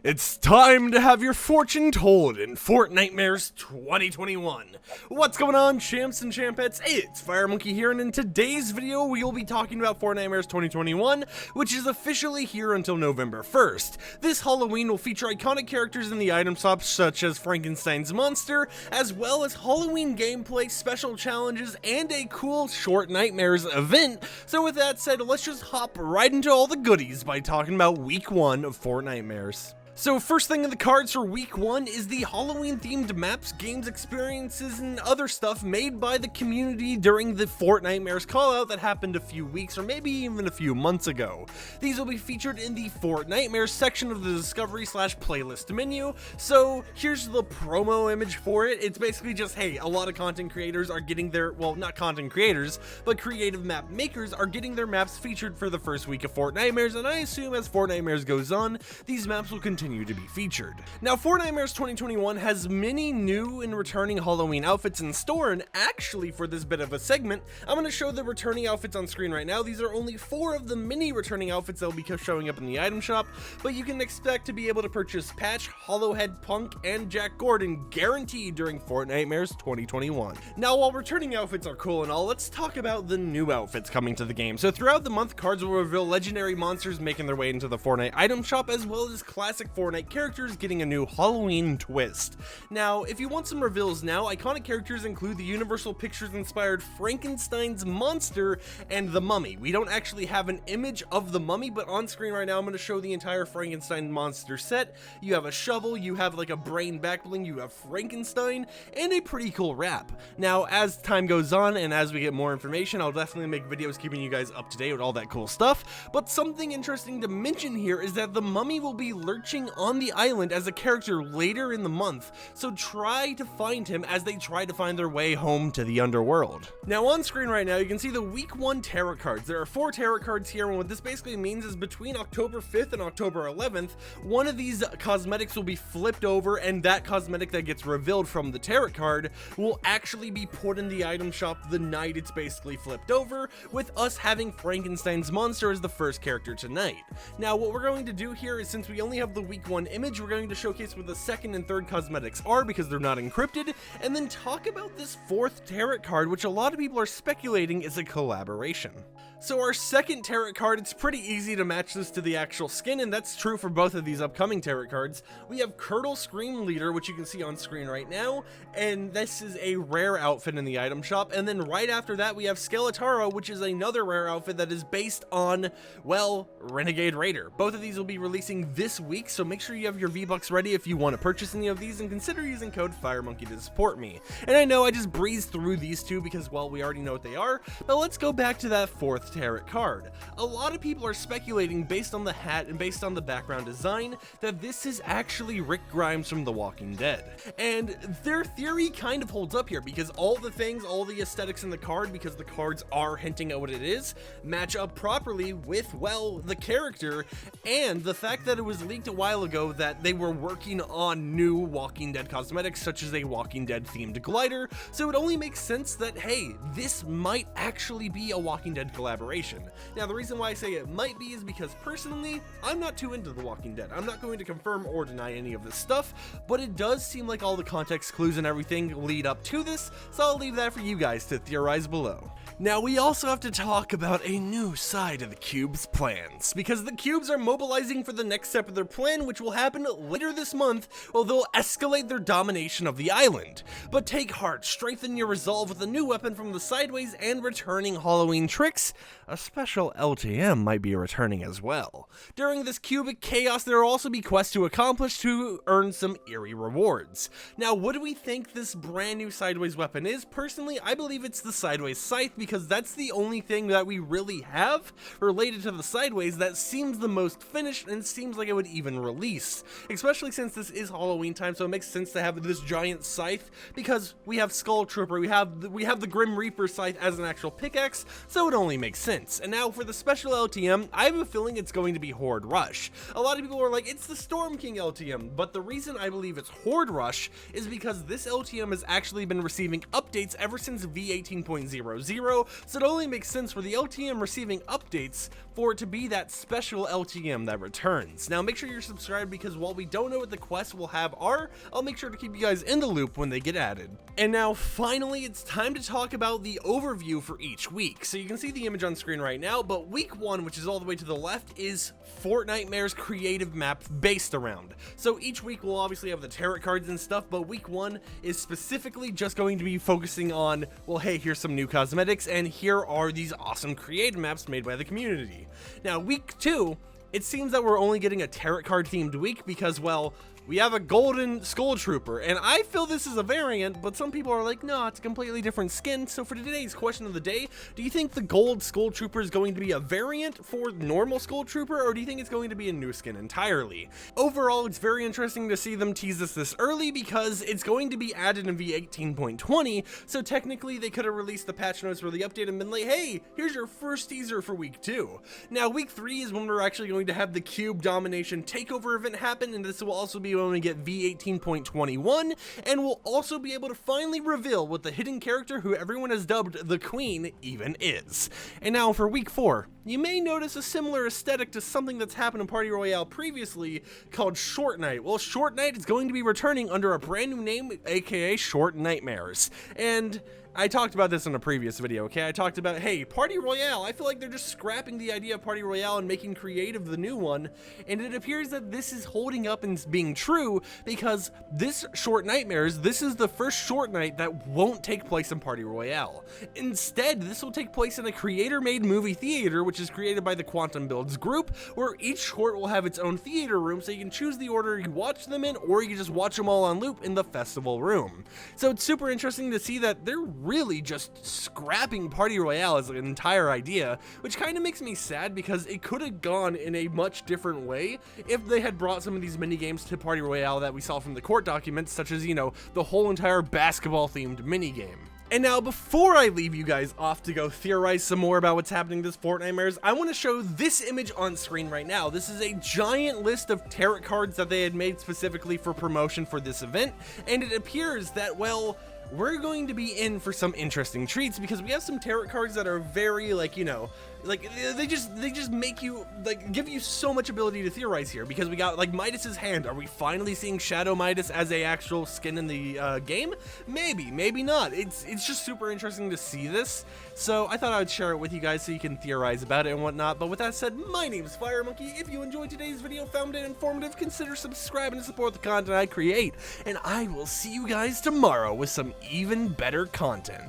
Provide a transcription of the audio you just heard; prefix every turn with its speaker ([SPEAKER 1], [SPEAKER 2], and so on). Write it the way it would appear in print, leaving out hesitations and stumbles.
[SPEAKER 1] It's time to have your fortune told in Fortnitemares 2021. What's going on, champs and champettes? It's FireMonkey here, and in today's video, we will be talking about Fortnitemares 2021, which is officially here until November 1st. This Halloween will feature iconic characters in the item shop, such as Frankenstein's monster, as well as Halloween gameplay, special challenges, and a cool Shortnitemares event. So with that said, let's just hop right into all the goodies by talking about week 1 of Fortnitemares. So first thing in the cards for week 1 is the Halloween themed maps, games, experiences, and other stuff made by the community during the Fortnitemares callout that happened a few weeks or maybe even a few months ago. These will be featured in the Fortnitemares section of the discovery/playlist menu. So here's the promo image for it. It's basically just, hey, a lot of content creators are getting their, well, not content creators, but creative map makers are getting their maps featured for the first week of Fortnitemares, and I assume as Fortnitemares goes on, these maps will continue to be featured. Now, Fortnitemares 2021 has many new and returning Halloween outfits in store, and actually for this bit of a segment, I'm going to show the returning outfits on screen right now. These are only 4 of the many returning outfits that will be showing up in the item shop, but you can expect to be able to purchase Patch, Hollowhead, Punk, and Jack Gordon guaranteed during Fortnitemares 2021. Now, while returning outfits are cool and all, let's talk about the new outfits coming to the game. So throughout the month, cards will reveal legendary monsters making their way into the Fortnite item shop, as well as classic Fortnite characters getting a new Halloween twist. Now, if you want some reveals now, iconic characters include the Universal Pictures inspired Frankenstein's monster and the Mummy. We don't actually have an image of the Mummy, but on screen right now I'm going to show the entire Frankenstein monster set. You have a shovel, you have like a brain back bling, you have Frankenstein, and a pretty cool wrap. Now, as time goes on and as we get more information, I'll definitely make videos keeping you guys up to date with all that cool stuff, but something interesting to mention here is that the Mummy will be lurching on the island as a character later in the month, so try to find him as they try to find their way home to the underworld. Now, on screen right now, you can see the week 1 tarot cards. There are 4 tarot cards here, and what this basically means is between October 5th and October 11th, one of these cosmetics will be flipped over, and that cosmetic that gets revealed from the tarot card will actually be put in the item shop the night it's basically flipped over, with us having Frankenstein's monster as the first character tonight. Now, what we're going to do here is, since we only have the week 1 image, we're going to showcase what the second and third cosmetics are because they're not encrypted, and then talk about this 4th tarot card, which a lot of people are speculating is a collaboration. So our second tarot card, it's pretty easy to match this to the actual skin, and that's true for both of these upcoming tarot cards. We have Curdle Scream Leader, which you can see on screen right now, and this is a rare outfit in the item shop, and then right after that we have Skeletaro, which is another rare outfit that is based on, well, Renegade Raider. Both of these will be releasing this week, so make sure you have your V-Bucks ready if you want to purchase any of these, and consider using code FireMonkey to support me. And I know I just breezed through these two because, well, we already know what they are, but let's go back to that 4th tarot card. A lot of people are speculating, based on the hat and based on the background design, that this is actually Rick Grimes from The Walking Dead. And their theory kind of holds up here because all the things, all the aesthetics in the card, because the cards are hinting at what it is, match up properly with, well, the character, and the fact that it was leaked a while ago that they were working on new Walking Dead cosmetics, such as a Walking Dead themed glider, so it only makes sense that, hey, this might actually be a Walking Dead collaboration. Now, the reason why I say it might be is because personally, I'm not too into The Walking Dead. I'm not going to confirm or deny any of this stuff, but it does seem like all the context clues and everything lead up to this, so I'll leave that for you guys to theorize below. Now, we also have to talk about a new side of the Cube's plans, because the Cubes are mobilizing for the next step of their plan, which will happen later this month, while they'll escalate their domination of the island. But take heart, strengthen your resolve with a new weapon from the Sideways and returning Halloween tricks. A special LTM might be returning as well. During this cubic chaos, there will also be quests to accomplish to earn some eerie rewards. Now, what do we think this brand new Sideways weapon is? Personally, I believe it's the Sideways Scythe, because that's the only thing that we really have related to the Sideways that seems the most finished and seems like it would even release, especially since this is Halloween time, so it makes sense to have this giant scythe because we have Skull Trooper, we have the Grim Reaper scythe as an actual pickaxe, so it only makes sense. And now for the special LTM, I have a feeling it's going to be Horde Rush. A lot of people are like, it's the Storm King LTM, but the reason I believe it's Horde Rush is because this LTM has actually been receiving updates ever since V18.00, so it only makes sense for the LTM receiving updates for it to be that special LTM that returns. Now make sure you're subscribed because while we don't know what the quests will have are, I'll make sure to keep you guys in the loop when they get added. And now finally it's time to talk about the overview for each week. So you can see the image on screen right now, but week 1, which is all the way to the left, is Fortnitemares creative map based around. So each week we'll obviously have the tarot cards and stuff, but week 1 is specifically just going to be focusing on, well, hey, here's some new cosmetics and here are these awesome creative maps made by the community. Now week 2, it seems that we're only getting a tarot card themed week because, well, we have a golden skull trooper, and I feel this is a variant, but some people are like, no, it's a completely different skin. So for today's question of the day, do you think the gold skull trooper is going to be a variant for normal skull trooper, or do you think it's going to be a new skin entirely? Overall, it's very interesting to see them tease us this early because it's going to be added in V18.20, so technically they could have released the patch notes for the update and been like, hey, here's your first teaser for week 2. Now week 3 is when we're actually going to have the cube domination takeover event happen, and this will also be when we get V18.21, and we'll also be able to finally reveal what the hidden character who everyone has dubbed the Queen even is. And now for week 4, you may notice a similar aesthetic to something that's happened in Party Royale previously called Shortnite. Well, Shortnite is going to be returning under a brand new name, aka Shortnitemares. And I talked about this in a previous video, okay? I talked about, hey, Party Royale, I feel like they're just scrapping the idea of Party Royale and making creative the new one, and it appears that this is holding up and being true because this Shortnitemares, this is the first Shortnite that won't take place in Party Royale. Instead, this will take place in a creator-made movie theater, which is created by the Quantum Builds group, where each short will have its own theater room, so you can choose the order you watch them in, or you can just watch them all on loop in the festival room. So it's super interesting to see that they're really just scrapping Party Royale as an entire idea, which kind of makes me sad because it could have gone in a much different way if they had brought some of these mini games to Party Royale that we saw from the court documents, such as, you know, the whole entire basketball themed mini game. And now, before I leave you guys off to go theorize some more about what's happening this Fortnitemares, I want to show this image on screen right now. This is a giant list of tarot cards that they had made specifically for promotion for this event, and it appears that, well, we're going to be in for some interesting treats because we have some tarot cards that are very, like, you know, like they just make you, like, give you so much ability to theorize here because we got like Midas's hand. Are we finally seeing Shadow Midas as a actual skin in the game? Maybe not. It's just super interesting to see this, so I thought I would share it with you guys so you can theorize about it and whatnot. But with that said, my name is FireMonkey. If you enjoyed today's video, found it informative, consider subscribing to support the content I create, and I will see you guys tomorrow with some even better content.